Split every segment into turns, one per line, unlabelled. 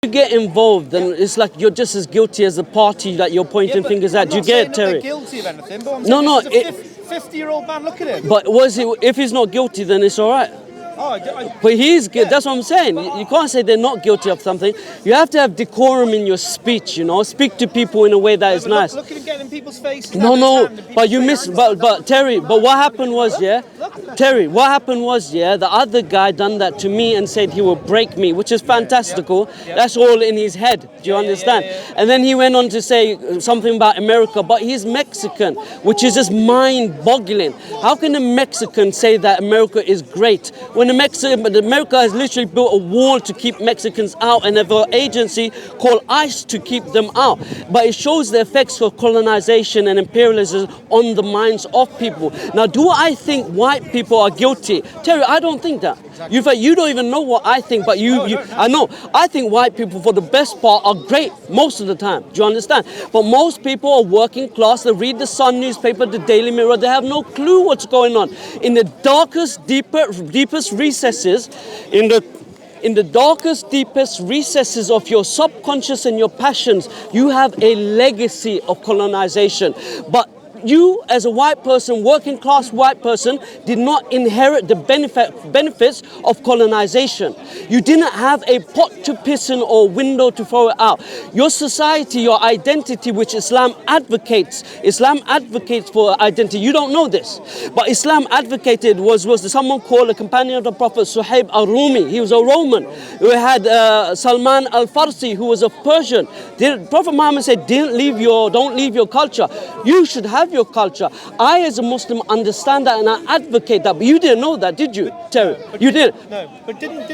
get involved, then it's like you're just as guilty as the party that you're pointing fingers at. Do you get it, Terry?
I'm not guilty of anything, but I'm
no,
saying 50-year-old man, look at him.
But if he's not guilty, then it's all right. But he's good. That's what I'm saying. You can't say they're not guilty of something. You have to have decorum in your speech. You know, speak to people in a way that is nice.
Look at him getting in people's faces.
No. But you miss. But Terry. But what happened was, Terry. What happened was, the other guy done that to me and said he will break me, which is fantastical. That's all in his head. Do you understand? And then he went on to say something about America, but he's Mexican, which is just mind-boggling. How can a Mexican say that America is great when America has literally built a wall to keep Mexicans out and have an agency called ICE to keep them out? But it shows the effects of colonization and imperialism on the minds of people. Now, do I think white people are guilty? Terry, I don't think that. In fact, you don't even know what I think, but I know. I think white people, for the best part, are great most of the time. Do you understand? But most people are working class. They read the Sun newspaper, the Daily Mirror. They have no clue what's going on. In the darkest, deepest recesses, in the darkest, deepest recesses of your subconscious and your passions, you have a legacy of colonization. But you, as a white person, working class white person, did not inherit the benefits of colonization. You didn't have a pot to piss in or window to throw it out. Your society, your identity, which Islam advocates for identity. You don't know this, but Islam advocated was someone called a companion of the Prophet, Suhaib al-Rumi. He was a Roman. We had Salman al-Farsi, who was a Persian. Prophet Muhammad said, don't leave your culture. You should have your culture. I, as a Muslim, understand that and I advocate that. But you didn't know that, did you, Terry? You didn't.
No, but didn't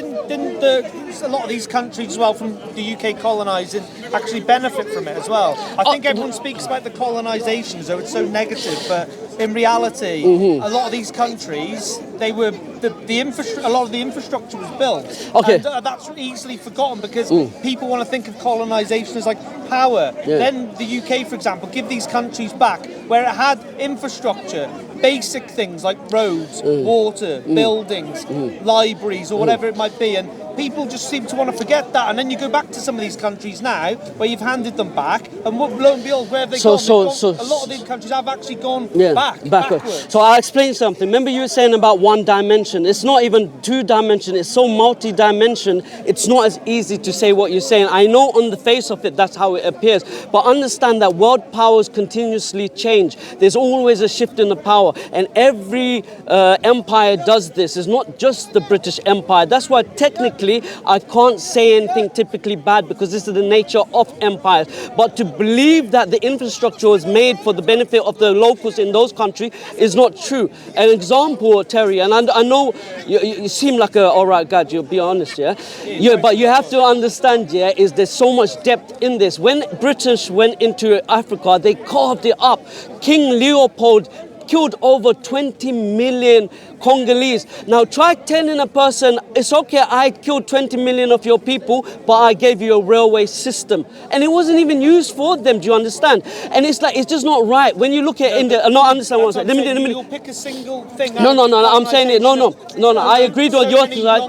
a lot of these countries as well from the UK colonising actually benefit from it as well? I think everyone speaks about the colonisation as though it's so negative, but in reality, a lot of these countries, they were a lot of the infrastructure was built.
Okay.
And that's easily forgotten because people want to think of colonisation as like power.
Yeah.
Then the UK, for example, give these countries back where it had infrastructure, basic things like roads, water, buildings, libraries, or whatever it might be, and people just seem to want to forget that. And then you go back to some of these countries now where you've handed them back, and lo and behold, where have they gone? A lot of these countries have actually gone backwards.
So I'll explain something. Remember you were saying about one dimension. It's not even two dimension. It's so multi-dimension. It's not as easy to say what you're saying. I know on the face of it, that's how it appears. But understand that world powers continuously change. There's always a shift in the power. And every empire does this. It's not just the British Empire. That's why technically I can't say anything typically bad, because this is the nature of empires. But to believe that the infrastructure was made for the benefit of the locals in those countries is not true. An example, Terry, and I know you seem like a alright guy, you'll be honest, but you have to understand, is there's so much depth in this. When British went into Africa, they carved it up. King Leopold killed over 20 million Congolese. Now try telling a person, it's okay, I killed 20 million of your people, but I gave you a railway system. And it wasn't even used for them, do you understand? And it's like, it's just not right. When you look at India, no, I understand what I'm saying. Let me
You'll pick a single thing.
No, I'm saying it. No, I agree with your side.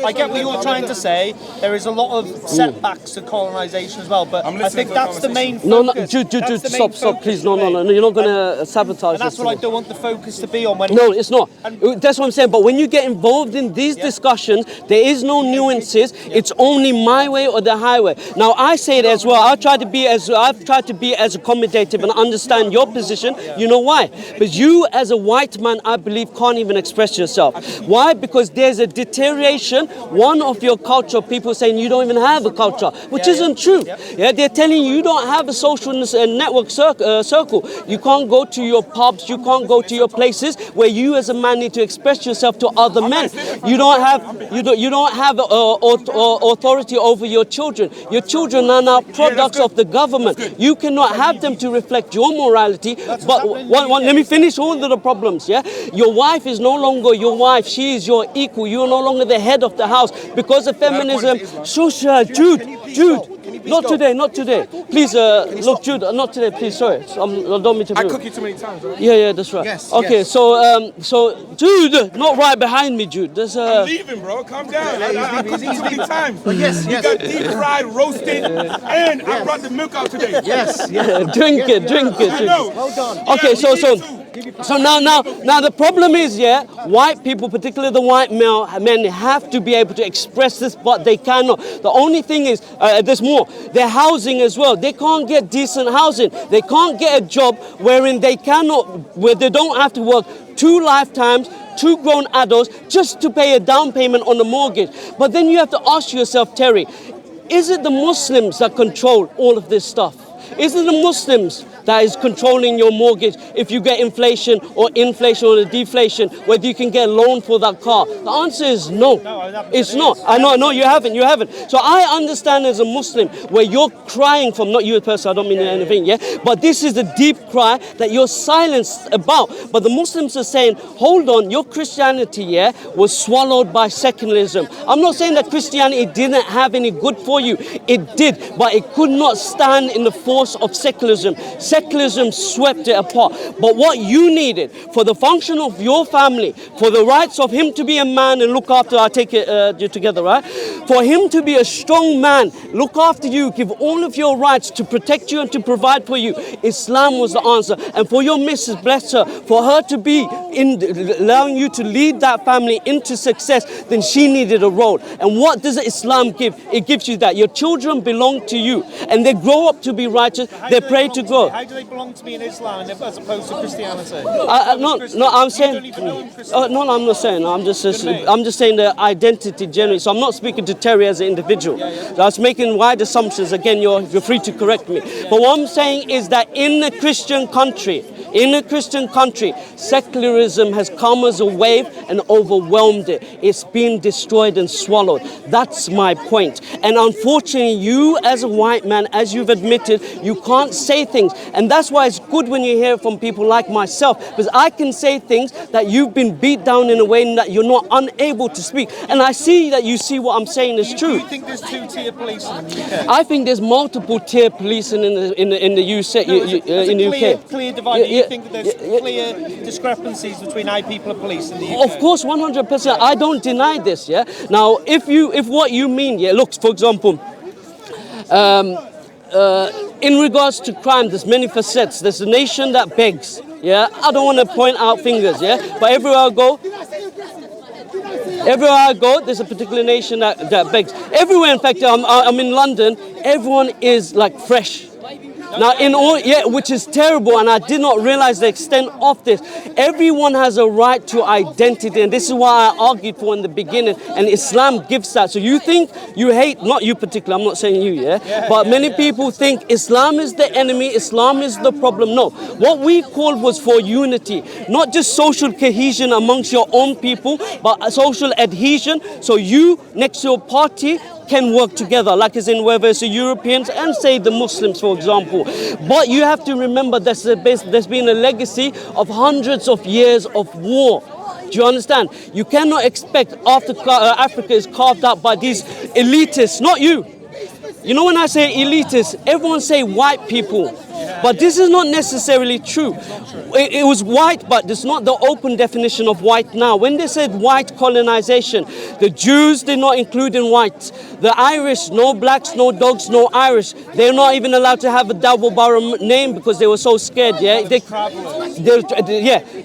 I get what you're trying to say. There is a lot of setbacks to colonisation as well, but I think that's the main focus.
Jude, stop, please. No, you're not going to sabotage.
And that's what I don't want the focus to be on.
No, it's not. That's what I'm saying. But when you get involved in these discussions, there is no nuances. It's only my way or the highway. Now I say it as well. I've tried to be as accommodative and understand your position. You know why? Because you, as a white man, I believe, can't even express yourself. Why? Because there's a deterioration. One of your culture, people saying you don't even have a culture, which isn't true. They're telling you don't have a social network circle. You can't go to your pubs. You can't go to your places where you, as a man, need to express yourself to other men. You don't have authority over your children. Your children are now products of the government. You cannot have them to reflect your morality. But let me finish all of the problems. Your wife is no longer your wife. She is your equal. You are no longer the head of the house because of feminism. Shusha, Jude. Not today, not today. Please, look, Jude, not today, please, sorry. I don't mean to
I
be...
cook you too many times, right?
Yeah, that's right.
Yes,
okay,
yes.
so Jude, not right behind me, Jude. There's
I'm leaving, bro. Calm down. I cooked you too many times.
Yes,
You
yes.
got deep fried, roasted, and I brought the milk out today.
Yes,
drink it.
I know.
Hold on.
Okay,
Yeah,
so
we need to.
So now the problem is, yeah, white people, particularly the white men, have to be able to express this, but they cannot. The only thing is, there's more. Their housing as well. They can't get decent housing. They can't get a job where they don't have to work 2 lifetimes, 2 grown adults just to pay a down payment on the mortgage. But then you have to ask yourself, Terry, is it the Muslims that control all of this stuff? Is it the Muslims that is controlling your mortgage if you get inflation or deflation, whether you can get a loan for that car? The answer is no. It's not. I know, you haven't. So I understand as a Muslim where you're crying from, not you person, I don't mean anything, yeah? But this is the deep cry that you're silenced about. But the Muslims are saying, hold on, your Christianity, yeah, was swallowed by secularism. I'm not saying that Christianity didn't have any good for you. It did, but it could not stand in the force of secularism. Secularism swept it apart. But what you needed for the function of your family, for the rights of him to be a man and look after, I take it together, right? For him to be a strong man, look after you, give all of your rights to protect you and to provide for you. Islam was the answer. And for your Mrs. Bless her, for her to be allowing you to lead that family into success, then she needed a role. And what does Islam give? It gives you that. Your children belong to you and they grow up to be righteous. They pray to God.
How do they belong to me in Islam as opposed to Christianity?
No, I'm saying. No, I'm not saying. I'm just saying the identity generally. So I'm not speaking to Terry as an individual. I was making wide assumptions. Again, you're free to correct me. But what I'm saying is that in a Christian country, secularism has come as a wave and overwhelmed it. It's been destroyed and swallowed. That's my point. And unfortunately, you as a white man, as you've admitted, you can't say things. And that's why it's good when you hear from people like myself, because I can say things that you've been beat down in a way that you're not unable to speak. And I see that you see what I'm saying is true.
Do you think there's 2-tier policing in the UK?
I think there's multiple tier policing in the UK.
In the UK. Clear divide. Do you think that there's clear discrepancies between how people are policed in the UK?
Of course, 100%. I don't deny this. Yeah. Now, if what you mean, yeah, look, for example. In regards to crime, there's many facets. There's a nation that begs, yeah? I don't want to point out fingers, yeah? But everywhere I go, there's a particular nation that begs. Everywhere, in fact, I'm in London, everyone is like fresh. Now, which is terrible, and I did not realize the extent of this. Everyone has a right to identity, and this is why I argued for in the beginning, and Islam gives that. So you think you hate, not you particularly, I'm not saying you, but many people think Islam is the enemy, Islam is the problem. No, what we called was for unity, not just social cohesion amongst your own people, but a social adhesion, so you next to your party can work together, like as in whether it's the Europeans and say the Muslims, for example. But you have to remember there's been a legacy of hundreds of years of war. Do you understand? You cannot expect after Africa is carved out by these elitists, not you. You know when I say elitists, everyone say white people. But this is not necessarily true. It was white, but it's not the open definition of white now. When they said white colonization, the Jews did not include in white. The Irish, no blacks, no dogs, no Irish. They're not even allowed to have a double barrel name because they were so scared. Yeah,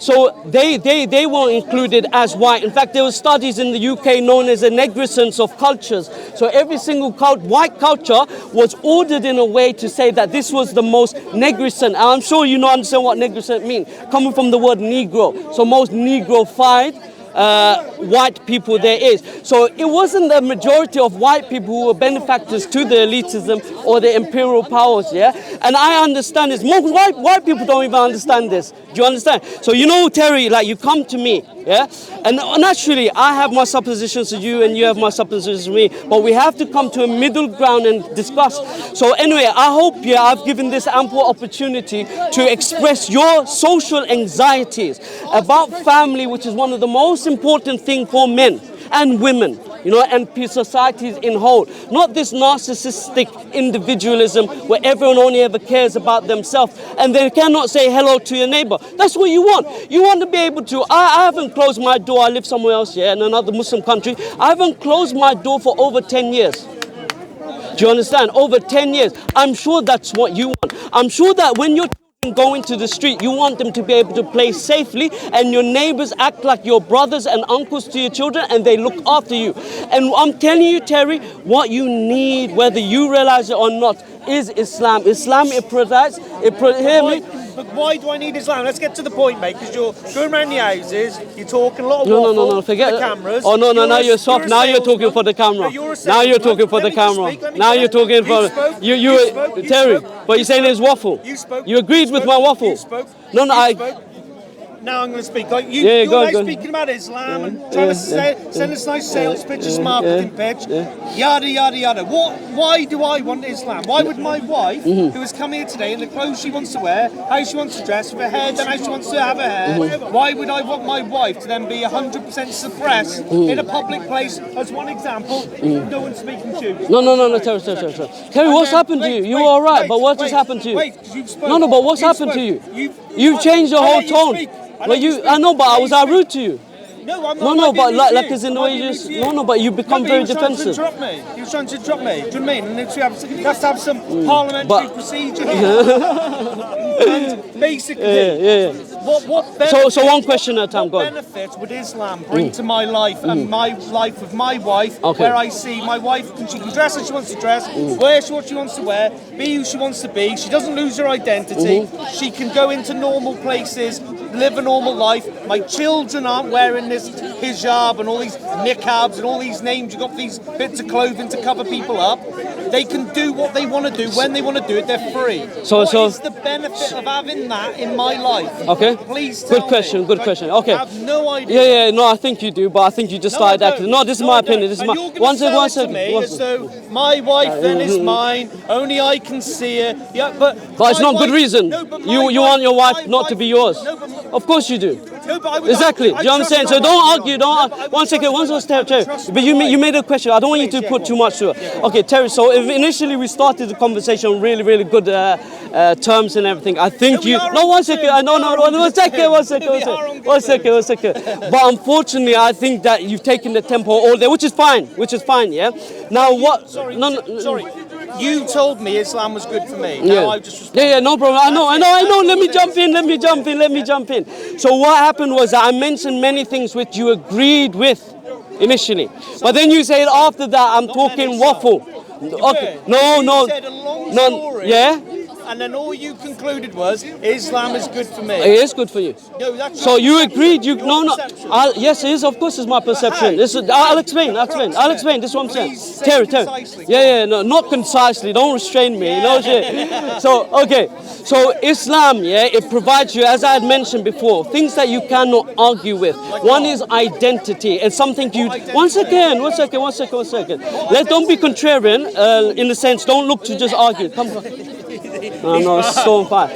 So they weren't included as white. In fact, there were studies in the UK known as a negrescence of cultures. So every single white culture was ordered in a way to say that this was the most negrescent. I'm sure you know understand what negrescent means, coming from the word Negro. So most Negrofied white people there is. So it wasn't the majority of white people who were benefactors to the elitism or the imperial powers, yeah? And I understand this. Most white people don't even understand this. Do you understand? So you know, Terry, like you come to me, yeah? And naturally, I have my suppositions to you and you have my suppositions to me, but we have to come to a middle ground and discuss. So anyway, I hope, yeah, I've given this ample opportunity to express your social anxieties about family, which is one of the most important things for men and women. you know, and societies in whole. Not this narcissistic individualism where everyone only ever cares about themselves and they cannot say hello to your neighbor. That's what you want. You want to be able to, I haven't closed my door, I live somewhere else here in another Muslim country. I haven't closed my door for over 10 years. Do you understand? Over 10 years. I'm sure that's what you want. I'm sure that when you're go into the street, you want them to be able to play safely and your neighbors act like your brothers and uncles to your children and they look after you. And I'm telling you, Terry, what you need, whether you realize it or not, is Islam. Islam, it provides, hear me?
But why do I need Islam? Let's get to the point, mate, because you're going around the houses, you're talking a lot of waffle,
no, forget
the
it.
cameras.
Oh, no, now you're soft. Now you're talking for the camera. Now you're talking for the camera. Now you're talking for... Terry, but you're saying it's waffle.
You spoke.
You agreed with my waffle.
You spoke.
No, I...
Now I'm going to speak. Like you're
go on.
speaking about Islam and trying to send us nice sales pitch, marketing pitch, yada yada yada. Why do I want Islam? Why would my wife, who has come here today in the clothes she wants to wear, how she wants to dress, with her hair done, how she wants to have her hair, why would I want my wife to then be 100% suppressed in a public place? As one example, no one's speaking to you.
No, Terry. Terry, what's happened to you? You were all right, but what just happened to you? No, but what's happened to you? You've changed your whole tone. I know, but was I rude to you?
No, I'm not.
No, but like as in the way you just... No, but you become very defensive.
He was trying to drop me. Do you know what I mean? And we have to have some parliamentary procedure here. And basically, what benefits,
so one question at a time, go on.
What benefits would Islam bring to my life and my life with my wife, where I see my wife, she can dress as she wants to dress, wear what she wants to wear, be who she wants to be, she doesn't lose her identity, she can go into normal places, live a normal life. My children aren't wearing this hijab and all these niqabs and all these names. You've got these bits of clothing to cover people up. They can do what they want to do when they want to do it. They're free. What is the benefit of having that in my life?
Okay.
Please tell
Good question. Okay.
I have no idea.
Yeah. No, I think you do, but I think you just started acting. No, this is my opinion. This is my. One second.
So my wife then is mine. Only I can see her. Yeah, but
it's not good reason. You want your wife not to be yours. Of course you do. Exactly. Do you understand? So don't argue. One second. Terry. But you made a question. I don't want you to put too much to it. Okay, Terry. So initially we started the conversation on really, really good terms and everything. I think you. No, one second. One second. But unfortunately, I think that you've taken the tempo all there, which is fine. Yeah. Now what?
Sorry. You told me Islam was good for me.
Yeah.
Now I just responded.
Yeah, no problem. I know. Let me jump in. So what happened was that I mentioned many things which you agreed with initially. But then you said after that I'm talking waffle. Okay. No.
You said a long story.
Yeah?
And then all you concluded was Islam is good for me.
It is good for you.
No, that's
so you agreed. Yes, it is. Of course, it's my perception. I'll explain. This is what I'm saying. Terry. Yeah. No, not concisely. Don't restrain me. No shit. So okay. So Islam, it provides you, as I had mentioned before, things that you cannot argue with. One is identity, and something you. One second. Don't be contrarian. In the sense, don't look to just argue. Come on. No, it's so fine.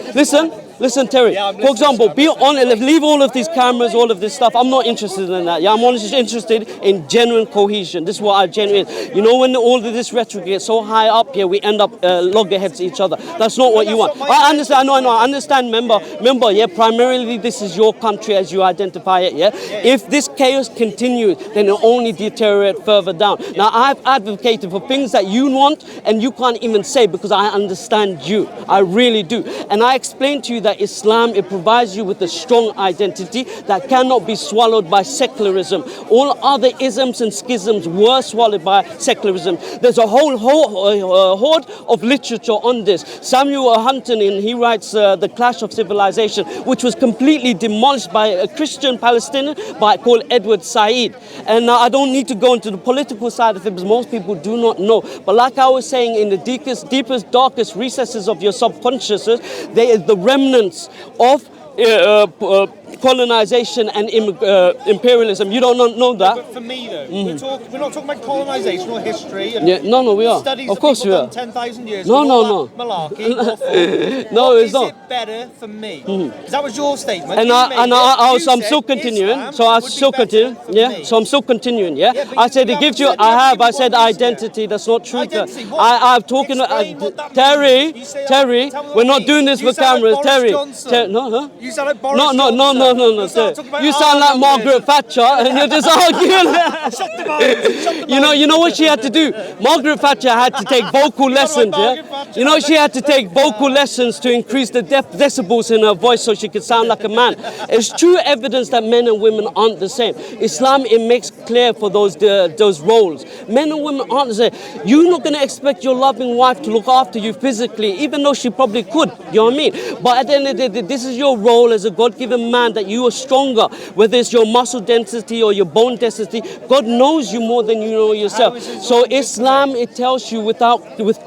Listen, Terry. For example, be honest. Leave all of these cameras, all of this stuff. I'm not interested in that. Yeah, I'm only interested in genuine cohesion. This is what I genuinely. You know, when all of this rhetoric gets so high up here, we end up loggerheads to each other. That's not what you want. I understand. I understand. Remember. Yeah, primarily this is your country as you identify it. Yeah. If this chaos continues, then it'll only deteriorate further down. Now, I've advocated for things that you want and you can't even say because I understand you. I really do, and I explained to you that Islam, it provides you with a strong identity that cannot be swallowed by secularism. All other isms and schisms were swallowed by secularism. There's a whole horde of literature on this. Samuel Huntington, he writes The Clash of Civilization, which was completely demolished by a Christian Palestinian called Edward Said. And I don't need to go into the political side of it because most people do not know. But like I was saying, in the deepest, darkest recesses of your subconsciousness, there is the remnants of colonization and imperialism. You don't know that.
But for me, though, we're not talking about colonization or history. And
Yeah, no, we are.
Studies
Of course we
that
are.
people done 10,000 years
No,
ago,
no,
all that malarkey.
No,
What
it's
is
not.
it better for me? Because that was your statement.
And
You
I'm
made it. You
still
said
continuing.
Islam
So I
would be
still
better
continue.
for
Yeah.
me.
So I'm still continuing. Yeah.
Yeah, but
I said
you
it gives you.
haven't said
I
that
said
one reason.
identity. That's not true.
Identity, what?
I'm talking.
Explain what that
Terry,
means. You say,
Terry,
tell me what
we're
it
not
means.
doing this
You
with
sound like
cameras.
Boris
Terry,
Johnson.
no, huh?
You sound like Boris
No.
Johnson. You start talking about
You sound like Margaret Thatcher, and you're just arguing.
Shut the mouth.
You know what she had to do? Margaret Thatcher had to take vocal lessons,
Margaret
yeah?
Thatcher.
You know she had to take vocal lessons to increase the decibels in her voice so she could sound like a man. It's true evidence that men and women aren't the same. Islam, it makes clear for those roles. Men and women aren't the same. You're not going to expect your loving wife to look after you physically, even though she probably could, you know what I mean? But at the end of the day, this is your role as a God-given man, that you are stronger, whether it's your muscle density or your bone density. God knows you more than you know yourself. So Islam, it tells you with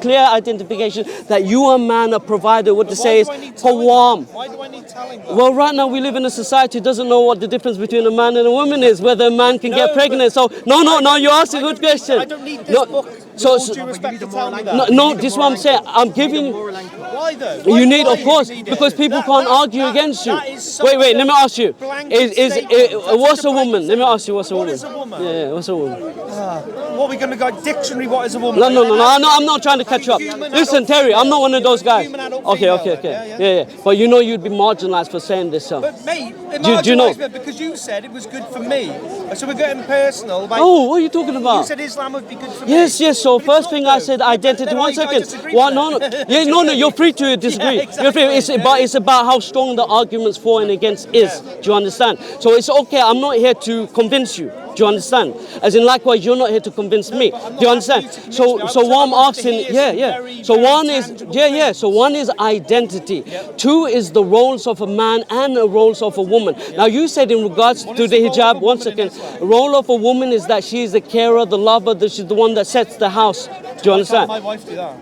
clear identification that you are a man, a provider. What to say is Qawwam.
Why do I need telling that?
Well, right now we live in a society that doesn't know what the difference between a man and a woman is, whether a man can get pregnant. So no, you asked a good question.
I don't need this book.
So,
With all due respect to tell me that.
no, this is what I'm saying. I'm giving.
Why though?
You need,
Why
of course,
do you need
because
it?
people
That-
can't
that-
argue
that-
against you.
that is
Wait,
such
let me ask you.
blanket statement. That's
What's
such
a woman? Let me ask you, what's a
What
woman?
is a woman?
Yeah, what's a woman?
What are we going to go dictionary? What is a woman?
No, I'm not trying to catch you up.
Human
Listen,
adult
Terry, I'm
female.
not one of those guys.
Human adult
Okay.
female,
Yeah. But you know you'd be marginalized for saying this, so.
But mate,
Do you know?
because you said it was good for me. So we're getting personal. Like,
Oh, what are you talking about?
you said Islam would be good for me.
Yes. So
But it's
first
not,
thing I
though.
said identity.
Then
One
I
second.
disagree
One,
with
no.
that.
Yeah, no. You're free to disagree.
Yeah, exactly.
You're free. It's about how strong the arguments for and against is. Do you understand? So it's okay. I'm not here to convince you. Do you understand? As in, likewise, you're not here to convince me.
but I'm
Do you
not
understand?
asking you to convince me.
So what I'm
I want to
asking,
hear some
yeah.
very,
So
very
one is,
tangible
So one is identity. Two is the roles of a man and the roles of a woman. Now you said in regards to
is
the
the role of a
hijab.
woman
One
in
second.
Islam?
The role of a woman is that she is the carer, the lover. That she's the one that sets the house. Do you understand?
My wife do that.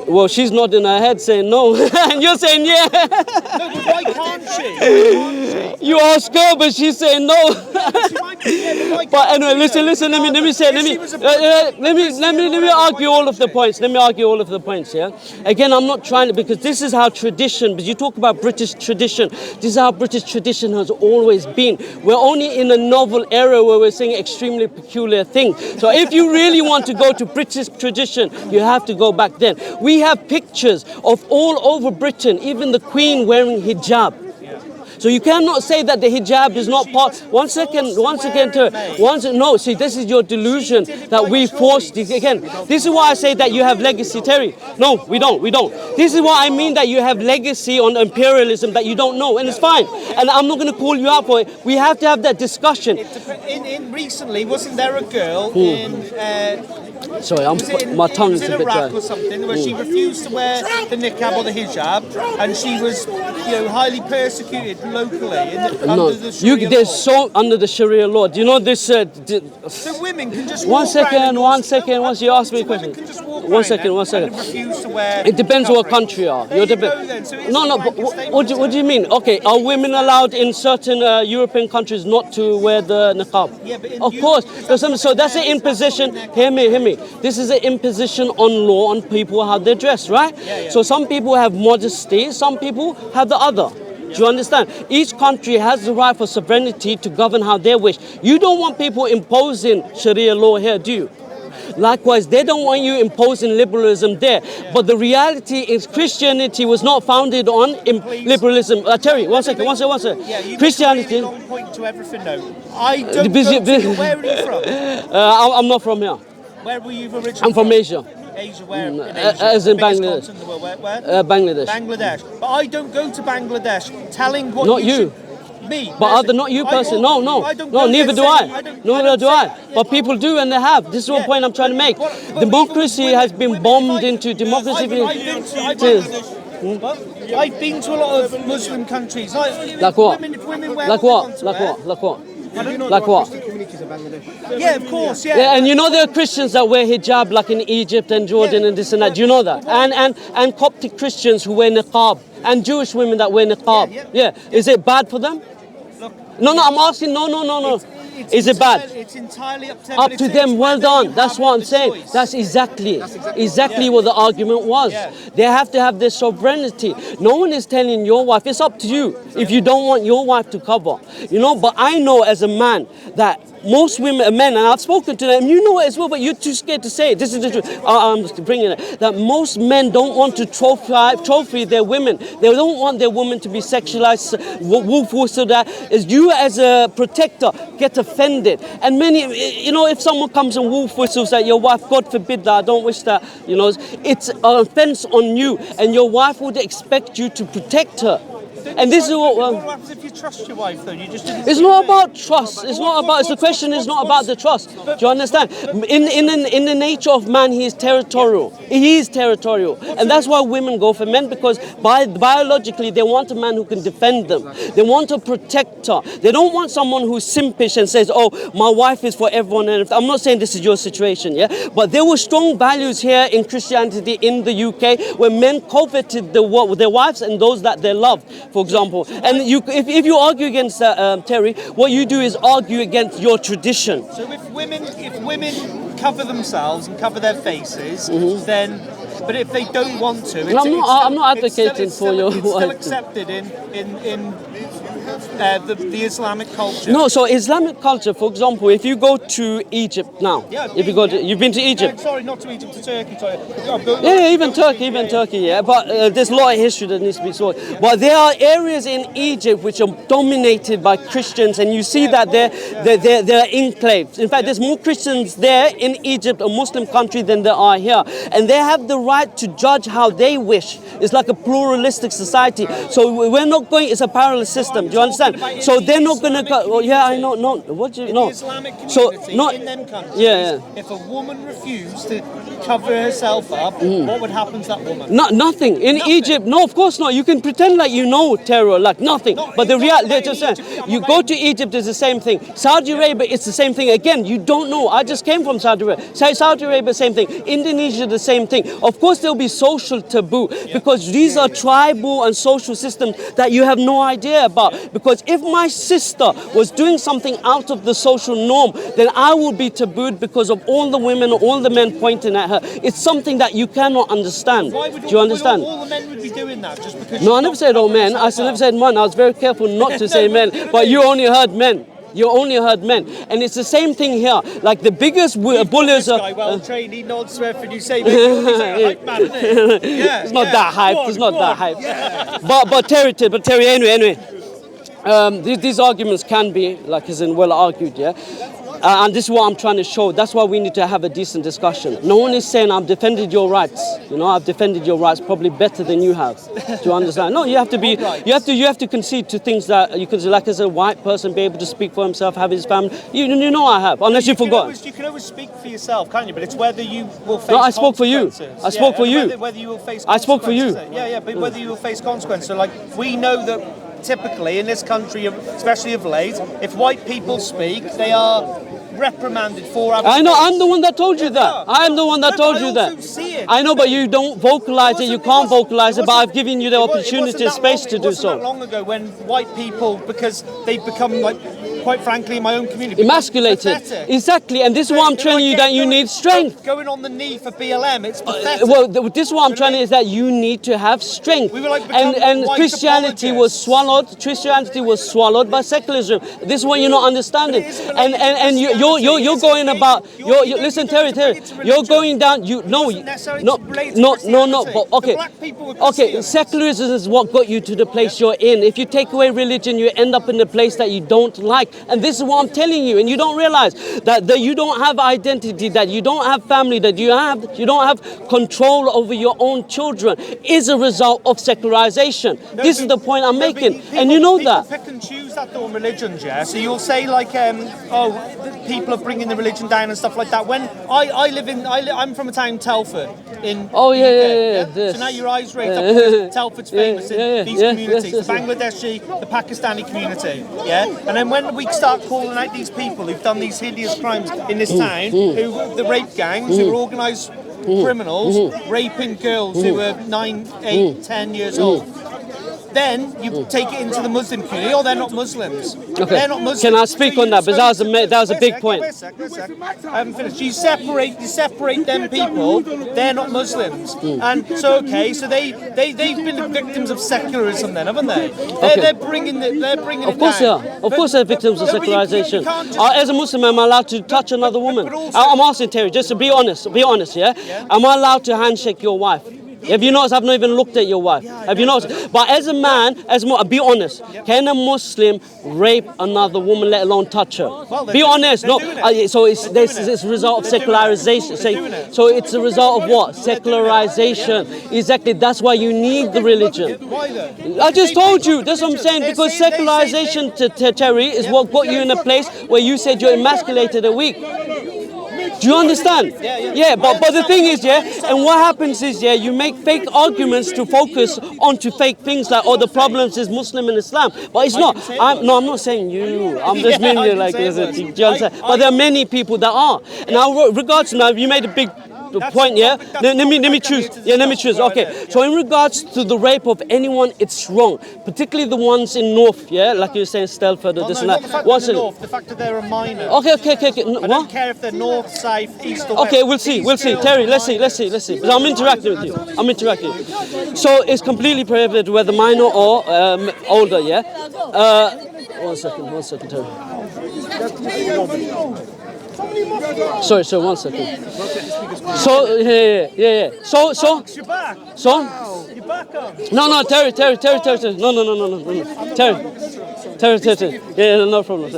Well, she's nodding her head saying no, and you're saying yeah.
No, but why can't she?
You ask her, but she's saying no.
She might be, yeah, why
But
can't
anyway,
she,
listen.
though?
Let me say.
If she was a
Let me argue all of the points. Let me argue all of the points. Yeah. Again, I'm not trying to, because this is how tradition. But you talk about British tradition. This is how British tradition has always been. We're only in a novel era where we're saying extremely peculiar things. So if you really want to go to British tradition, you have to go back then. We have pictures of all over Britain, even the Queen wearing hijab. So you cannot say that the hijab is not part. One second, no. See, this is your delusion that we forced this again. This is why I say that you have legacy, Terry. No, we don't. This is what I mean, that you have legacy on imperialism that you don't know, and it's fine. And I'm not going to call you out for it. We have to have that discussion.
In recently, wasn't there a girl
Sorry, my tongue is a bit dry.
Iraq or something where she refused to wear the niqab or the hijab, and she was, highly persecuted locally under the Sharia
There's
law.
so under the Sharia law. Do you know this?
So women can just
One
walk around
second. Once you ask me a question.
Women can just walk
One
around
second.
and refuse to wear
It depends what
covering.
country you are.
There you go then. So it's
No.
a
But
blanket statement,
what
isn't
do you mean? Okay, are women allowed in certain European countries not to wear the niqab?
Yeah, but in
of
Europe,
course.
it's
So that's an imposition. Hear me. This is an imposition on law on people how they dress, right?
Yeah.
So some people have modesty. Some people have the other. Do you understand? Each country has the right for sovereignty to govern how they wish. You don't want people imposing Sharia law here, do you? Likewise, they don't want you imposing liberalism there. But the reality is Christianity was not founded on liberalism. Terry, one second.
Yeah, you
Christianity.
make a really long point to everything though. I don't go where are you from?
I'm not from here.
Where were you originally
I'm from Asia.
Asia, where? In Asia?
As in
The biggest
Bangladesh.
continent in the world. Where?
Bangladesh.
Bangladesh. But I don't go to Bangladesh telling what
Not you.
should- Me.
But not you person. No.
I don't go
Neither
there
do I.
saying-
Neither do I.
say-
But people do, and they have. This is one point I'm trying to make.
But
Democracy
even
has been
women,
bombed
if I-
into democracy.
I've been to a lot of Muslim countries.
Like what?
If women wear
Like
they
what?
want to
Like
wear-
what? Like what?
Like
what?
communities of Bangladesh.
Yeah, of course, yeah.
Yeah, and you know there are Christians that wear hijab like in Egypt and Jordan and this and that. Do you know that? And Coptic Christians who wear niqab and Jewish women that wear niqab.
Yeah.
Yeah. Is it bad for them? No, I'm asking. No. Is it bad?
It's entirely up to them.
Up
but
to
it's
them, well
whether
done.
you
That's
have
what I'm
the
saying.
choice.
That's exactly what the argument was.
Yeah.
They have to have their sovereignty. No one is telling your wife, it's up to you if you don't want your wife to cover. But I know as a man that most men, and I've spoken to them, you know it as well, but you're too scared to say it. This is the truth. I'm just bringing it. That most men don't want to trophy their women. They don't want their women to be sexualized, wolf whistle that. Is you as a protector get offended. And many, if someone comes and wolf whistles at your wife, God forbid that, I don't wish that, it's an offense on you. And your wife would expect you to protect her. And this is
What
what
happens if you trust your wife, though? You just didn't
it's
see
not
it.
about trust. It's not about. The question is not about the trust. Do you understand? In the nature of man, he is territorial. He is territorial, and that's why women go for men, because biologically they want a man who can defend them. They want a protector. They don't want someone who's simpish and says, "Oh, my wife is for everyone." And I'm not saying this is your situation, yeah. But there were strong values here in Christianity in the UK where men coveted their wives and those that they loved, for example. And if you argue against that, Terry, what you do is argue against your tradition.
So if women cover themselves and cover their faces, then. But if they don't want to,
I'm not advocating for your
It's still
wife.
accepted in the Islamic culture.
No, so Islamic culture, for example, if you go to Egypt now, you've been to Egypt.
Sorry, not to Egypt, to Turkey.
Yeah, even Turkey, yeah. But there's a lot of history that needs to be sorted. But there are areas in Egypt which are dominated by Christians, and you see that they're enclaves. In fact, there's more Christians there in Egypt, a Muslim country, than there are here. And they have the right to judge how they wish. It's like a pluralistic society. So we're not going, it's a parallel system. Do you understand? So they're not going to go, yeah, I know, no, what do you know?
The Islamic community, in them countries,
yeah.
if a woman refused to cover herself up, what would happen to that woman?
Nothing. In Egypt, no, of course not. You can pretend like you know terror, like nothing. But the reality, you go to Egypt, it's the same thing. Saudi Arabia, it's the same thing. Again, you don't know. I just came from Saudi Arabia. Saudi Arabia, same thing. Indonesia, the same thing. Of course, there'll be social taboo because these are tribal and social systems that you have no idea about. Because if my sister was doing something out of the social norm, then I would be tabooed because of all the women, all the men pointing at her. It's something that you cannot understand.
Why would
Do you understand?
All the men would be doing that just because?
No, I never said all men. I never said men. I was very careful not to say men. But you only heard men. You only heard men. And it's the same thing here. Like the biggest bullies are...
well trained, he nods to everything you say, but you're always like a hype man, isn't it? Yeah,
it's not that hype. It's not that hype.
Yeah.
But Terry, anyway. These arguments can be, like, as in well argued, yeah? And this is what I'm trying to show. That's why we need to have a decent discussion. No one is saying I've defended your rights. I've defended your rights probably better than you have. Do you understand? No, you have to be. You have to concede to things that you can, like as a white person, be able to speak for himself, have his family. You know I have, unless you forgot.
You can always speak for yourself, can't you? But it's whether you will face.
No, I spoke for you.
consequences.
I spoke for you.
Whether you will face.
I spoke for you.
Yeah, but whether you will face consequences. So, like, we know that typically in this country, especially of late, if white people speak, they are reprimanded for having
I know,
voice.
I'm the one that told you that. I'm the one that told you that. I know, but you don't vocalize it, you can't vocalize it, but I've given you the opportunity and space to do so.
It wasn't that long ago when white people, because they've become, like, quite frankly, in my own community,
emasculated.
pathetic.
Exactly, and this is what I'm telling you, that you need strength.
Going on the knee for BLM, it's pathetic.
Well, this is what I'm trying to is that you need to have strength.
We were like
and
white
Christianity was swallowed. Christianity was swallowed by secularism. This is what you're not understanding. And you're going about. Listen, Terry. You're going down. But okay. Secularism is what got you to the place you're in. If you take away religion, you end up in the place that you don't like. And this is what I'm telling you. And you don't realize that you don't have identity, that you don't have family, that you don't have control over your own children, is a result of secularization. This is the point I'm making, and you know that.
People pick and choose that though in religions, yeah. So you'll say like, people are bringing the religion down and stuff like that. When I'm from a town, Telford, in
Oh
the
yeah.
UK, So now your eyes raised up because Telford's famous in these communities,
yes.
the Bangladeshi, the Pakistani community, yeah. And then when we start calling out these people who've done these hideous crimes in this town, who the rape gangs, who are organised criminals, raping girls who are 9, 8, 10 years old. then you take it into the Muslim community. Oh, they're not Muslims.
Okay.
They're not Muslims.
Can I speak on that? Because that was a big point.
Wait a sec. I haven't finished. You separate them people. They're not Muslims, and so they've been victims of secularism, then, haven't they? They're bringing it.
Of course they are. Of course they're victims of secularization. As a Muslim, am I allowed to touch another woman? I'm asking Terry, just to be honest, yeah? Am I allowed to handshake your wife? Have you noticed I've not even looked at your wife? Have you noticed? But as a man, be honest, can a Muslim rape another woman, let alone touch her? Be honest. No. So it's a result of secularization. So it's a result of what? Secularization. Exactly. That's why you need the religion. I just told you. That's what I'm saying. Because secularization, Terry, is what got you in a place where you said you're emasculated and weak. Do you understand? Yeah, but the thing is, and what happens is, you make fake arguments to focus onto fake things like, the problems is Muslim and Islam. But it's not. I'm not saying you. I'm just meaning like, do you understand? But there are many people that are. Now, regards to now, you made a big point, yeah? Let me choose. Yeah, let me choose. Okay. So in regards to the rape of anyone, it's wrong. Particularly the ones in North, yeah? Like you were saying, Stelford or this and that.
The fact that they're a minor.
Okay.
I don't care if they're north, south, east or west.
Okay, we'll see. Terry, let's see. Because I'm interacting with you. So it's completely prohibited whether minor or older, yeah? One second, Terry. Sorry, 1 second. So, yeah. So.
You're back.
So?
You're back on.
No, Terry. No. Terry. Yeah, no problem.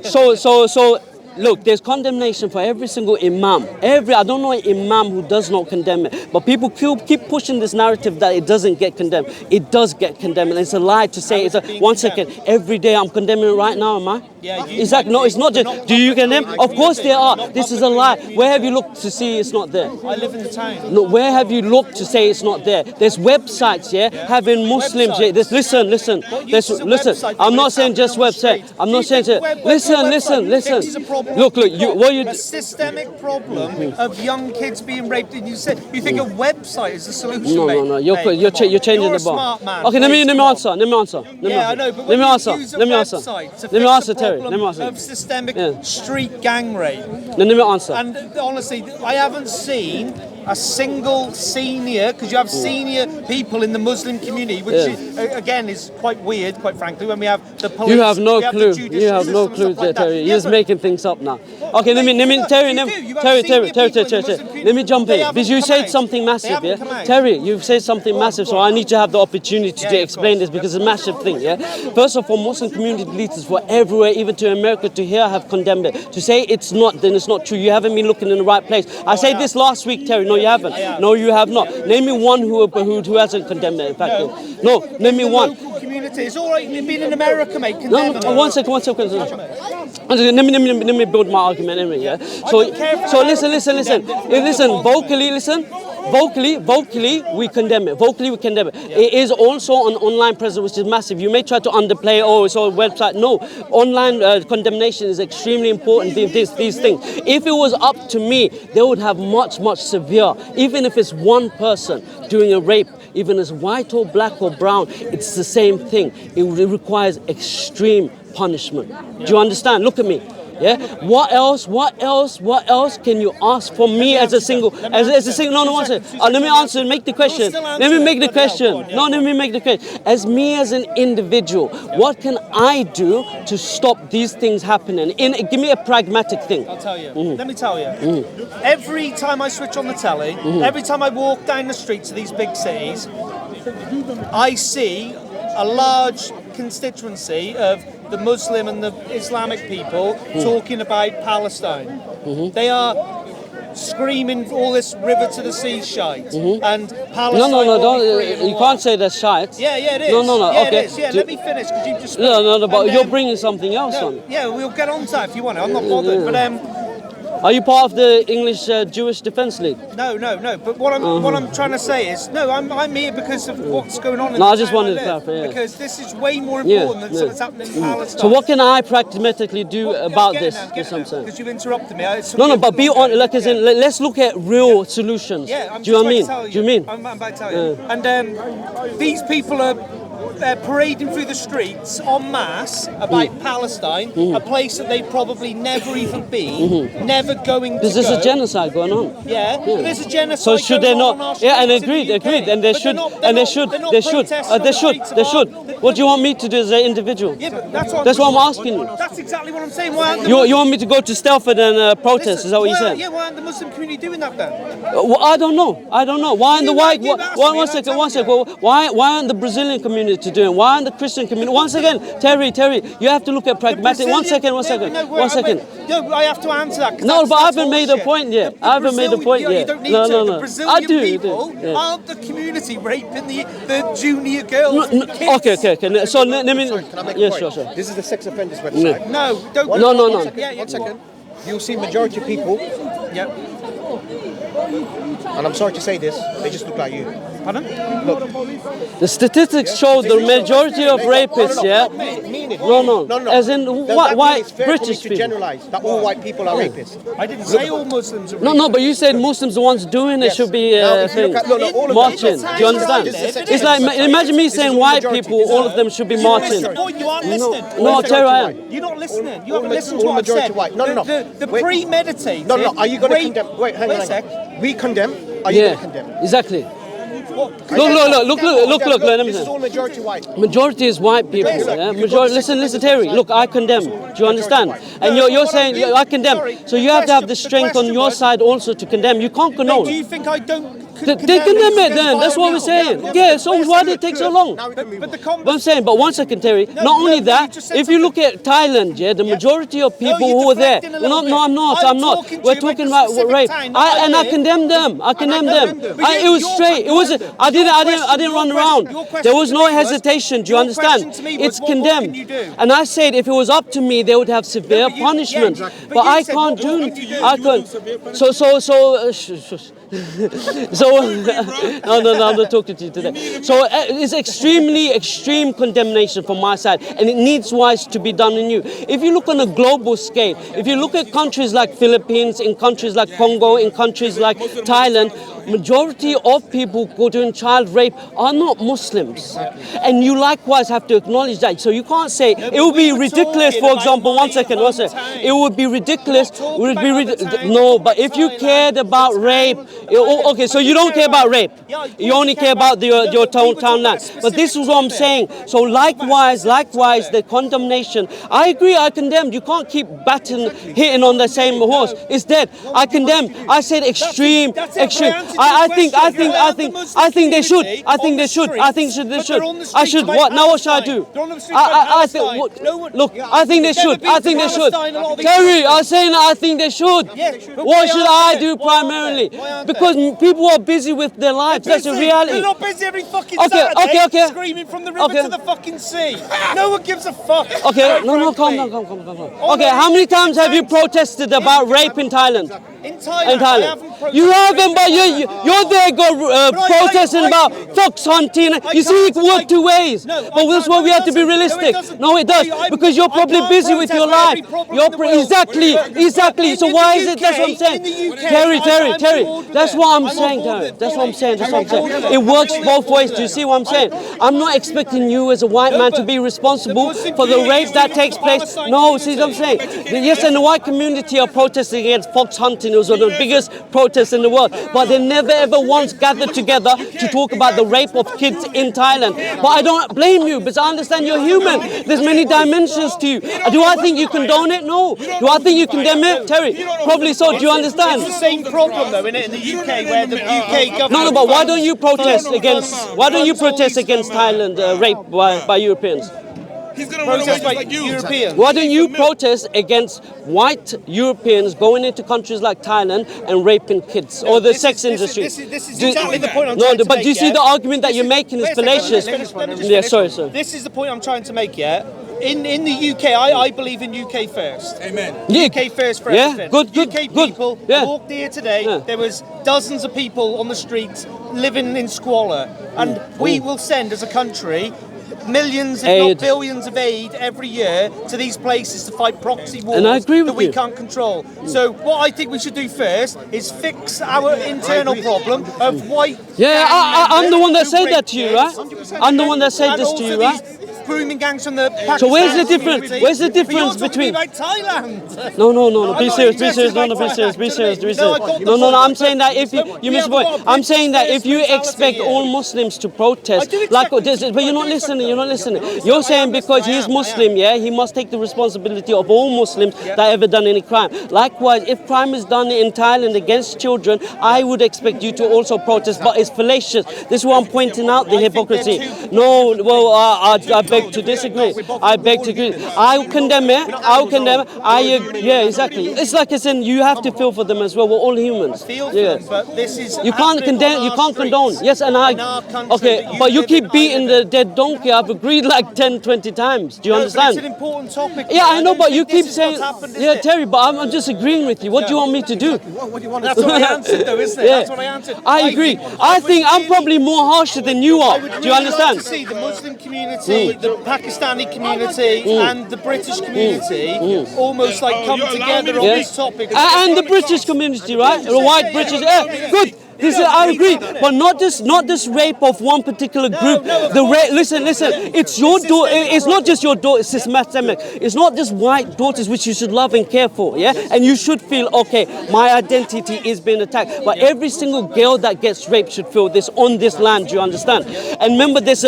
So. Look, there's condemnation for every single imam. I don't know an imam who does not condemn it. But people keep pushing this narrative that it doesn't get condemned. It does get condemned. And it's a lie to say, 1 second, every day I'm condemning it right now, am I?
Yeah,
no, it's not just, do you condemn? Of course there are. This is a lie. Where have you looked to see it's not there?
I live in the town.
No, where have you looked to say it's not there? There's websites, having Muslims. Listen. I'm not saying just website. I'm not saying listen. Look.
A systemic problem of young kids being raped, and you think a website is the solution?
No. You're changing the bar.
Smart man.
Okay, let me answer.
I know, but when you use a website to fix the problem of systemic street gang rape.
Let me answer.
And honestly, I haven't seen a single senior, because you have senior people in the Muslim community, which again is quite weird, quite frankly, when we have the police.
You have no clue. You have no clue, Terry. You're just making things up now. Okay, let me Terry. Let me jump in because you said something massive, Terry, you've said something massive, so I need to have the opportunity to explain this because it's a massive thing, First of all, Muslim community leaders were everywhere, even to America, to here have condemned it. To say it's not, then it's not true. You haven't been looking in the right place. I said this last week, Terry. No, you haven't. No, you have not. Name me one who hasn't condemned it. In fact, no. Name me one.
Community. It's all right. You've been in America, mate.
No, 1 second. Let me build my argument anyway. So listen. Vocally, we condemn it. It is also an online presence, which is massive. You may try to underplay, it's all website. No, online condemnation is extremely important. These things. If it was up to me, they would have much severe. Even if it's one person doing a rape, even as white or black or brown, it's the same thing. It requires extreme punishment. Do you understand? Look at me. What else can you ask from me as a single? No, one second. Let me answer. Make the question. Let me make the question. As me as an individual, what can I do to stop these things happening? Give me a pragmatic thing.
I'll tell you. Let me tell you. Every time I switch on the telly, every time I walk down the streets of these big cities, I see a large constituency of the Muslim and the Islamic people talking about Palestine. They are screaming all this river to the sea shite and Palestine.
No, you can't say that's shite.
Yeah, it is.
No,
yeah,
okay.
It is. Yeah, let me finish because you just.
No, but you're bringing something else on.
Yeah, we'll get on to that if you want it. I'm not bothered, but
Are you part of the English Jewish Defence League?
No. But what I'm trying to say is, I'm here because of what's going on in
I just wanted to clarify.
Because this is way more important than what's happening in Palestine.
So what can I pragmatically do about this?
Because you've interrupted me.
No, but be on. Let's look at real solutions.
Yeah,
do you know what I mean? Do you mean?
I'm about to tell you. And these people are parading through the streets en masse about Palestine, a place that they've probably never even been, never going to
There's
go.
a genocide going on.
Yeah, but there's a genocide.
So should they
going on our
not? Yeah, and
streets in the
agreed,
UK.
and they
But
should,
they're not-
and
they're
they
not-
should,
they're not
they should,
protesting on the
they should,
streets
they
of
should.
our-
What do you want me to do as an individual?
Yeah, but
That's what I'm asking you.
That's exactly what I'm saying. Why aren't the
You want me to go to Stelford and protest? Is that what you said?
Yeah, why aren't the Muslim community doing that then?
Well, I don't know. Why aren't the
You
white?
asked me,
One
I'm
second.
telling you.
Well, why aren't the Brazilian community doing? Why aren't the Christian community? Once again, Terry, you have to look at pragmatic. One second.
No, I have to answer that. 'cause
No,
that's-
but I
that's
haven't made a
bullshit.
point yet.
The
I haven't made a
Brazilian-
point
You
yet.
don't need
No.
to. The Brazilian
I do.
people
Yeah.
aren't the community raping the junior girls.
No,
and kids.
okay. So let me.
Sorry, can I make a
Yeah,
point?
sure.
This is the sex offenders website.
No, don't.
No.
One second,
Yeah,
one second. You'll see majority of people,
Yeah.
and I'm sorry to say this, they just look like you.
Pardon?
The statistics show the majority of rapists, yeah. No. As in, why
It's fair
British
for me to
people?
generalize that all white people are rapists.
I didn't say all Muslims are
No, but you said Muslims the ones doing it
Yes.
should be
Now, if you
thing,
look at- all of them.
marching.
It's
Do you understand? It's like imagine me
This is
saying
the
white
majority.
people, all of them should be marching.
That's the point. You aren't listening.
No, Terry, I am.
You're not listening. You
All
haven't
ma-
listened
all
to what I've
majority
said.
white. No.
The
Wait.
premeditated.
No. Are you going to
rape-
condemn? Wait, hang
Wait a
on.
sec.
We condemn. Are you
Yeah,
going to condemn?
exactly.
What?
Look, let me
This is
say.
all majority white.
Majority is white people. Yeah? Majority. Listen, Terry. Look, I condemn. Do you understand? And you're saying I condemn. So you have to have the strength on your side also to condemn. You can't
Do
condone.
you think I don't?
They condemn it then. That's what we're saying. Yeah. So why did it take so long?
Now we can move
But
on.
the
But I'm saying, but one second, Terry. Not only
you
that,
just said
if you look at Thailand, yeah, the majority of people
you're
who were there.
deflecting a little
No, I'm
bit.
not.
I'm
I'm not.
talking to
We're
you
talking
about
about
the specific
rape.
time, not
And I
here.
condemn them. I condemn them.
But
It was
your
straight. It was.
question-
I didn't
your
run
question-
around.
your question
There was
to
no
me was-
hesitation. Do you
your
understand?
question to me was,
It's
what more
condemned.
can you do?
And I said if it was up to me, they would have severe
but you-
punishment.
yeah, exactly.
But
But you
I
said,
can't
what
do.
more can you do?
I
You
couldn't.
do severe
Shush. So no, I'm not talking to you today. So it's extreme condemnation from my side, and it needs wise to be done in you. If you look on a global scale, if you look at countries like Philippines, in countries like Congo, in countries like Thailand, majority of people who are doing child rape are not Muslims, and you likewise have to acknowledge that. So you can't say it would be
we were
ridiculous.
talking
For
about
example,
my
one second.
hometown.
It would be ridiculous.
We're not
Would it be
talking about the
no?
time,
But if you
Thailand,
cared about rape, okay, so you don't care about rape.
Yeah, of
You
course
only
you
care
care
about
about-
your
no, but we were
town
talking
land.
about
But this is what I'm saying.
specific
So likewise, the condemnation. I agree. I condemn. You can't keep hitting on the same horse. It's dead. I condemn. I said extreme.
That's it,
Extreme.
but I answered your question.
I think they should.
Community
I think
on
they
the
should.
streets,
I think they
but
should.
they're on the
I
streets
should.
by
What now? What should I do?
Palestine. They're on the streets by
I think.
Palestine. No one-
Look, I think they
You've
should.
never
I
been
think
to
they should.
Palestine, a lot of these
Terry, I'm saying I think they should.
Yeah, but why
What should I
aren't they?
do
Why aren't
primarily?
they? Why aren't
Because people are busy with their lives. That's a
Busy.
reality.
They're not busy every fucking
Okay,
Saturday
okay.
screaming from the river
Okay.
to the fucking sea. No one gives a fuck.
Okay,
quite
no, calm
frankly.
down.
Oh,
Okay,
no,
how many
it's
times have you
intense.
protested about rape in Thailand?
In Thailand,
In
I
Thailand.
haven't protested.
You haven't, but you're there protesting about fox hunting. You see, it works two ways.
No,
But that's why we have to be realistic. No, it does, because you're probably busy with your life. Exactly. So why is it? That's what I'm saying. Terry. That's what I'm saying, Terry. That's what I'm saying. It works both ways. Do you see what I'm saying? I'm not expecting you as a white man to be responsible for the rape that takes place. No, see what I'm saying? Yes, and the white community are protesting against fox hunting. It was one of the biggest protests in the world. But they never ever once gathered together to talk about the rape of kids in Thailand. But I don't blame you, because I understand you're human. There's many dimensions to you. Do I think you condone it? No. Do I think you condemn it? Terry, probably so. Do you understand?
It's the same problem though, isn't it, in the UK, where the UK government...
No, but why don't you protest against Thailand rape by Europeans?
He's gonna run away
Protest
just
by
like you.
Europeans.
Why don't you protest against white Europeans going into countries like Thailand and raping kids, or the sex industry?
This is exactly the point I'm
No,
trying to
but
make,
do you see
yeah?
the argument that
This
you're
is-
making is
wait a second,
fallacious?
let me just
Yeah,
finish.
sorry.
This is the point I'm trying to make, yeah? In the UK, I believe in UK first.
Amen.
Yeah.
UK first for
Yeah,
everything.
good,
UK
good.
people
Yeah.
walked here today.
Yeah.
There was dozens of people on the streets living in squalor, and we will send as a country millions, if
Aid.
not billions of aid every year to these places to fight proxy wars
And I agree with
that we
you.
can't control. So what I think we should do first is fix our internal problem of white.
Yeah, I'm the one that
who
said
rape
that to you, right?
kids.
I'm the one that said
And
this to you,
also
right?
these grooming gangs from the Pakistan
So where's the difference?
community.
Where's the
But you're
difference
talking
between?
about Thailand.
No,
I'm
be
not
serious,
interested
no,
about
be serious, be
Thailand.
serious,
Do you
be
know what I
serious.
mean?
No, I'm saying that if you
We
miss
haven't
point,
got a
I'm saying that if you
mentality
expect
here.
all Muslims to protest,
I do expect
like,
them to,
but you're
I
not
do expect
listening, you're not
them.
listening.
No,
You're
I
saying
am
because
listening,
he's
I am.
Muslim, yeah, he must take the responsibility of all Muslims that ever done any crime. Likewise, if crime is done in Thailand against children, I would expect you to also protest, but it's fallacious. This is what I'm pointing out, the
I think they're
hypocrisy.
two
No, well, I beg to disagree. I beg to agree. I condemn it. I condemn it. Yeah, exactly. It's like it's in. You have to feel for them as well. We're all humans.
Feel for
Yeah.
them, but this is
You can't
happening
condemn.
on
You
our
can't condone.
streets,
Yes, and I.
in our country
Okay,
that
but you
live
keep
in, I
beating
live
the
in.
dead donkey. I've agreed like 10, 20 times. Do you
No, but
understand?
it's an important topic.
Yeah, I know,
don't
but you
think
keep
this is
saying,
what's happened, is
yeah,
it?
Terry, but I'm just agreeing with you. What do you want me to do?
What do you want
That's what I answered, though, isn't it?
Yeah.
That's what I answered.
I agree. I think I'm probably more harsher than you are.
I would
Do you
really
understand?
like to see the Muslim community, the Pakistani community, and the British community almost like come together on
Yeah.
this topic.
And the British community, right? The white British. Yeah, good. This is, I agree, but not this rape of one particular group. Listen. It's your daughter. It's not just your daughter. It's systematic. It's not just white daughters which you should love and care for. Yeah, and you should feel okay. My identity is being attacked. But every single girl that gets raped should feel this on this land. Do you understand? And remember, there's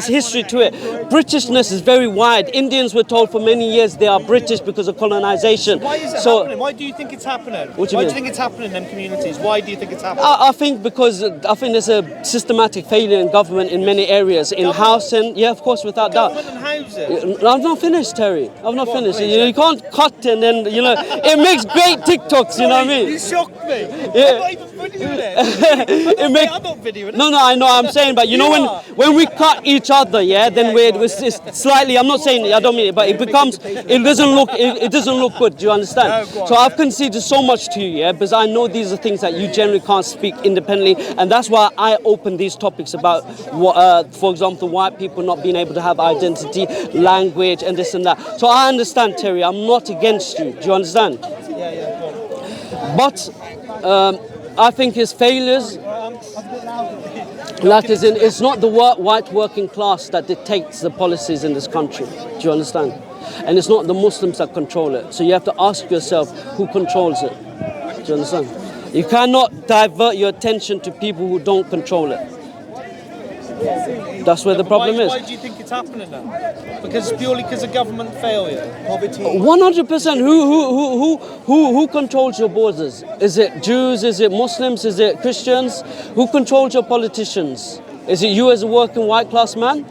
history to it. Britishness is very wide. Indians were told for many years they are British because of colonization.
Why is it happening? Why do you think it's happening?
What do you
Why
mean?
do you think it's happening in them communities? Why do you think it's happening?
I think because there's a systematic failure in government in many areas, in housing, yeah, of course, without doubt.
Government and housing.
I've not finished, Terry. I've not finished. You can't cut and then, it makes great TikToks, you know what I
You
mean?
shocked me.
Yeah.
I'm not even videoing it.
It makes,
I'm not videoing it.
no, I know, I'm saying, but you know when we cut each other, yeah, then it's slightly, I'm not saying, I don't mean it, but it doesn't look good, do you understand?
No, go on,
So I've conceded so much to you, yeah, because I know these are things that you generally can't speak independently, and that's why I open these topics about, for example, white people not being able to have identity, language, and this and that. So I understand, Terry, I'm not against you, do you understand?
Yeah, go on.
But I think his failures, like as in, it's not the white working class that dictates the policies in this country. Do you understand? And it's not the Muslims that control it. So you have to ask yourself who controls it. Do you understand? You cannot divert your attention to people who don't control it. That's where the problem is.
Why do you think it's happening then? Purely because of government failure? Poverty?
100%. Who controls your borders? Is it Jews? Is it Muslims? Is it Christians? Who controls your politicians? Is it you as a working white class man?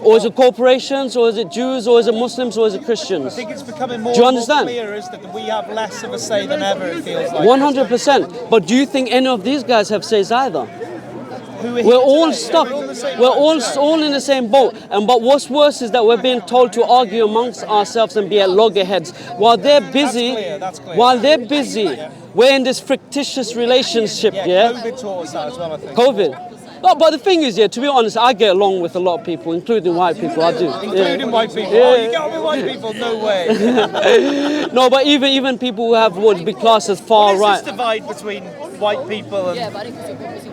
Or is it corporations? Or is it Jews? Or is it Muslims? Or is it Christians?
I think it's becoming more
Do you
and more
understand?
clear is that we have less of a say than ever, it feels like.
100%. But do you think any of these guys have says either?
Who
We're all
today?
stuck.
We're all in the same
We're
boat.
all in the same boat. But what's worse is that we're being told to argue amongst ourselves and be at loggerheads while they're busy.
That's clear.
While they're busy, we're in this fictitious relationship. Yeah.
COVID taught us that as well, I think.
COVID. No, but the thing is, yeah, to be honest, I get along with a lot of people, including white people. I do.
Including white people.
Yeah.
Oh, you get on with white people? No way.
No, but even people who have what would be classed as far
What
right.
is this divide between white people and...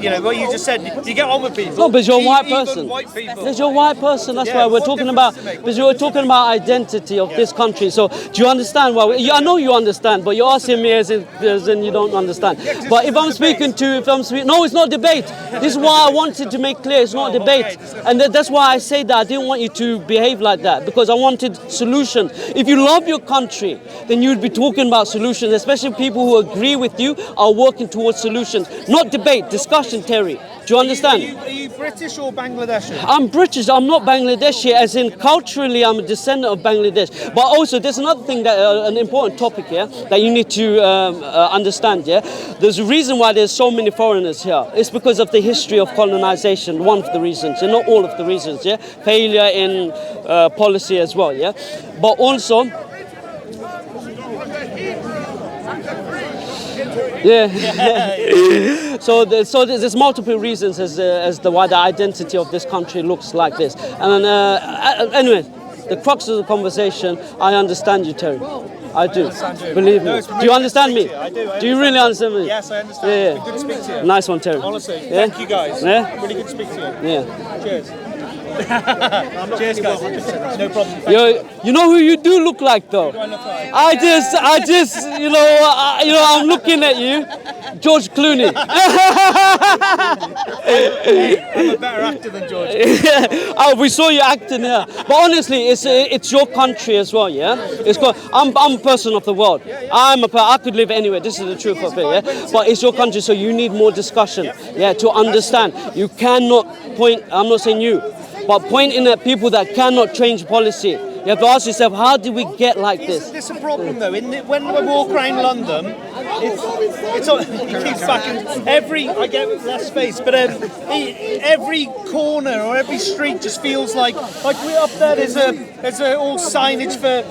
You know, what you just said, you get on with people.
No, but you're a white
Even
person.
white people.
Because you're a white person. That's
Yeah,
why we're
what
talking
difference
about.
does it make?
Because you're talking about identity of this country. So do you understand why? I know you understand, but you're asking me as in you don't understand. But if I'm speaking to, no, it's not debate. This is why I wanted to make clear. It's not debate, and that's why I say that I didn't want you to behave like that because I wanted solution. If you love your country, then you'd be talking about solutions. Especially people who agree with you are working towards solutions, not debate, discussion, Terry. Do you understand?
Are you British or Bangladeshi?
I'm British, I'm not Bangladeshi, as in culturally I'm a descendant of Bangladesh. But also there's another thing, that an important topic here that you need to understand, yeah? There's a reason why there's so many foreigners here. It's because of the history of colonization, one of the reasons, and not all of the reasons, yeah? Failure in policy as well, yeah? But also, So there's multiple reasons as the why the identity of this country looks like this. And anyway, the crux of the conversation, I understand you, Terry. I do. Believe me. Do you understand me?
I do.
Do you really understand me?
Yes, I understand.
Yeah.
It's been good to speak to you.
Nice one, Terry.
Honestly,
Yeah?
thank you guys.
Yeah?
Really good to speak to you.
Yeah.
Cheers. Cheers, guys. No problem.
You know who you do look like, though.
Who do I look like?
I just, I'm looking at you, George Clooney.
I'm a better actor than George.
Oh, we saw you acting here. But honestly, it's your country as well, yeah. I'm a person of the world. I could live anywhere. This is the truth of it, yeah. But it's your country, so you need more discussion, yeah, to understand. You cannot point. I'm not saying you, but pointing at people that cannot change policy. You have to ask yourself, how did we get like this?
Isn't this a problem though? When I walk around London, it's all, it keeps fucking I get less space, but every corner or every street just feels like we're up there. There's a all signage for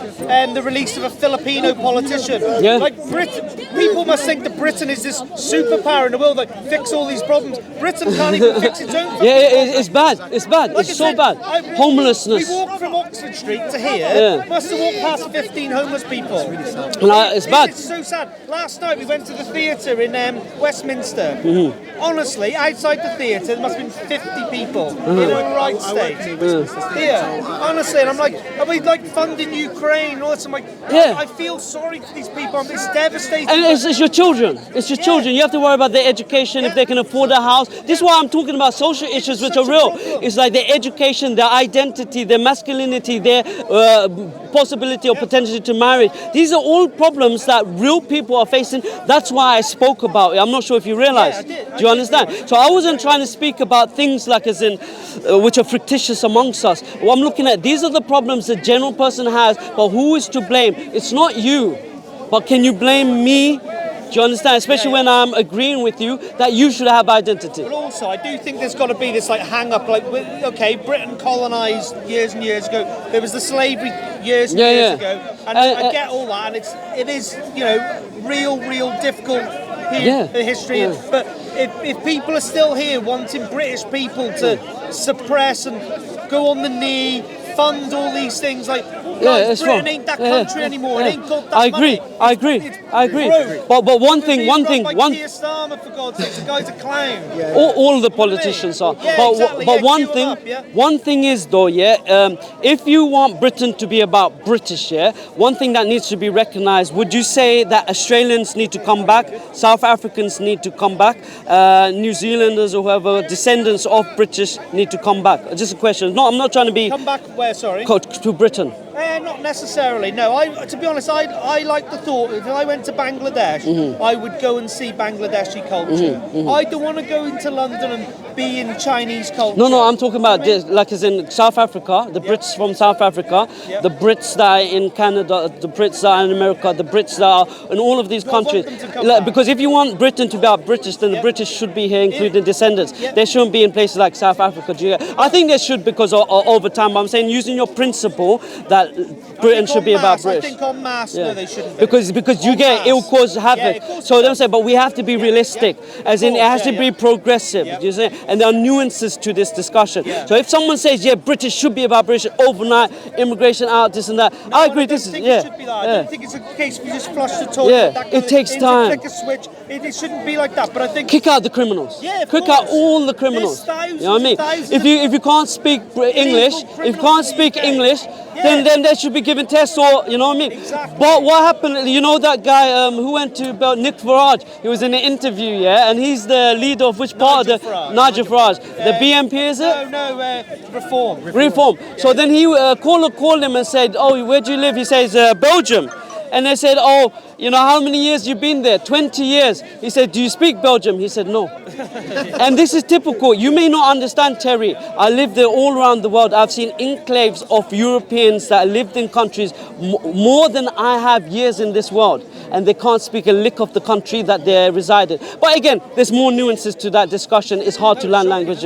the release of a Filipino politician.
Yeah.
Like people must think that Britain is this superpower in the world, like fix all these problems. Britain can't even fix its own.
It's bad. It's bad.
Like
It's
I
so
said,
bad. Homelessness.
We walked from Oxford Street to here.
Yeah.
Must have walked past 15 homeless people.
It's bad.
It's so sad. Last night we went to the theatre in Westminster. Honestly, outside the theatre there must have been 50 people in a right state. Yeah, honestly, and I'm like, are we like funding Ukraine and all this? I'm like,
Yeah.
I feel sorry for these people. It's devastating.
And it's your children. It's your children. You have to worry about their education, if they can afford a house. This is why I'm talking about social issues which are real. It's like their education, their identity, their masculinity, their possibility or potential to marry. These are all problems that real people are facing. That's why I spoke about it. I'm not sure if you realize.
I did.
Do you understand? So I wasn't trying to speak about things like as in which are fictitious amongst us. What I'm looking at, these are the problems the general person has, but who is to blame? It's not you. But can you blame me? Do you understand? Especially when I'm agreeing with you that you should have identity.
But also, I do think there's got to be this like hang up. Like, okay, Britain colonised years and years ago. There was the slavery years and years ago, and I get all that. And it is real difficult history.
Yeah.
But if people are still here wanting British people to suppress and go on the knee, fund all these things, like. Guys, Britain ain't that country anymore. It ain't got that
I agree.
money.
I agree. But one thing.
Keir Starmer, for God's sake, the guy's a clown.
All the politicians are.
Yeah,
but
exactly,
but yeah, one thing is though, if you want Britain to be about British, one thing that needs to be recognised, would you say that Australians need to come back, South Africans need to come back, New Zealanders or whoever, descendants of British need to come back? Just a question. No, I'm not trying to be...
Come back where, sorry?
To Britain.
Not necessarily, no. To be honest, I like the thought, if I went to Bangladesh, I would go and see Bangladeshi culture. I don't want to go into London and be in Chinese culture.
No, I'm talking about like as in South Africa, the Brits from South Africa, the Brits that are in Canada, the Brits that are in America, the Brits that are in all of these countries. Because if you want Britain to be about British, then the British should be here, including descendants. They shouldn't be in places like South Africa. I think they should because over time, but I'm saying using your principle that Britain should be about British.
I think on mass, no, they shouldn't be.
Because you get ill cause havoc. So they say, but we have to be realistic, as in it has to be progressive. You see? And there are nuances to this discussion. So if someone says, British should be about British, overnight immigration out, this and that, I agree.
It should be that. I don't think it's a case if you just flush the toilet.
It takes time.
Flick a switch. It shouldn't be like that. But I think
kick out the criminals. Kick out all the criminals. You know what I mean? If you can't speak English, then they should be given tests, or you know what I mean.
Exactly.
But what happened? You know that guy who went to Nick Farage? He was in an interview, and he's the leader of which part of the Nigel Farage? The BNP, is it?
No, Reform.
Reform. So then he called him and said, "Oh, where do you live?" He says, "Belgium." And they said, "Oh, how many years you been there?" 20 years. He said, "Do you speak Belgium?" He said, "No." And this is typical. You may not understand, Terry. I lived there all around the world. I've seen enclaves of Europeans that lived in countries more than I have years in this world. And they can't speak a lick of the country that they resided. But again, there's more nuances to that discussion. It's hard to learn language,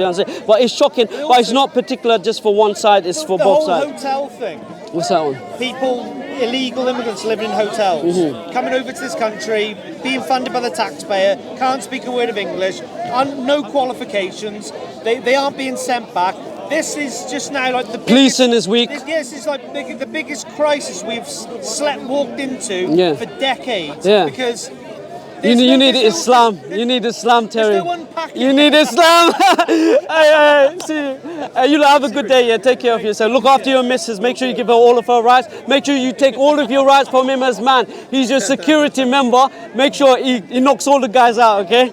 but it's shocking. But it's not particular just for one side, it's for both sides.
The whole hotel thing.
What's that one?
People illegal immigrants living in hotels, coming over to this country, being funded by the taxpayer, can't speak a word of English, no qualifications, they aren't being sent back. This is just now like the
Policing is weak.
This is like the biggest crisis we've walked into for decades.
Yeah.
Because
you need Islam. You need Islam, Terry.
no unpacking.
You need Islam. Hey, see you. You have a good day. Yeah, take care of yourself. Look after your missus. Make sure you give her all of her rights. Make sure you take all of your rights from him as man. He's your security member. Make sure he knocks all the guys out. Okay.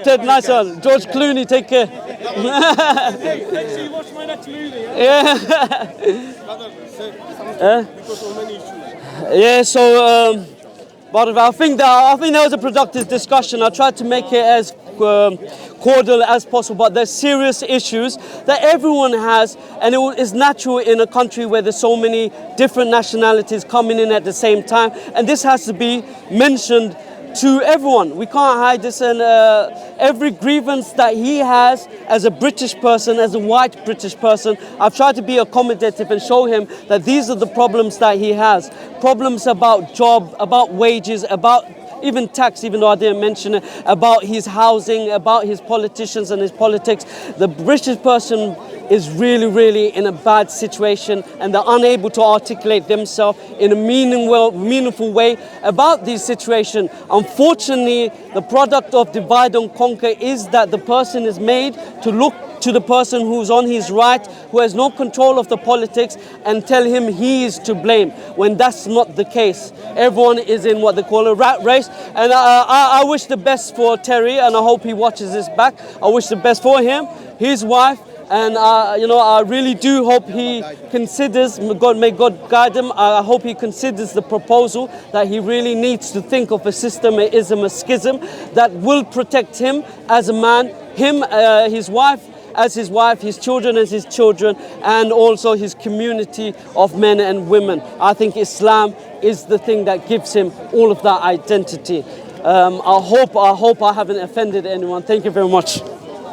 Ted, nice one. George Clooney, take care.
Make sure you watch my next movie.
Yeah.
Because of many issues.
Yeah. So. But I think that was a productive discussion. I tried to make it as cordial as possible, but there's serious issues that everyone has, and it is natural in a country where there's so many different nationalities coming in at the same time, and this has to be mentioned to everyone. We can't hide this, and every grievance that he has as a British person, as a white British person, I've tried to be accommodative and show him that these are the problems that he has. Problems about job, about wages, about even tax, even though I didn't mention it, about his housing, about his politicians and his politics. The British person is really, really in a bad situation, and they're unable to articulate themselves in a meaningful way about this situation. Unfortunately, the product of divide and conquer is that the person is made to look to the person who's on his right, who has no control of the politics, and tell him he is to blame, when that's not the case. Everyone is in what they call a rat race, and I wish the best for Terry, and I hope he watches this back. I wish the best for him, his wife, and I really do hope he considers, may God guide him, I hope he considers the proposal that he really needs to think of a system, a ism, a schism that will protect him as a man, him, his wife, as his wife, his children as his children, and also his community of men and women. I think Islam is the thing that gives him all of that identity. I hope I haven't offended anyone. Thank you very much.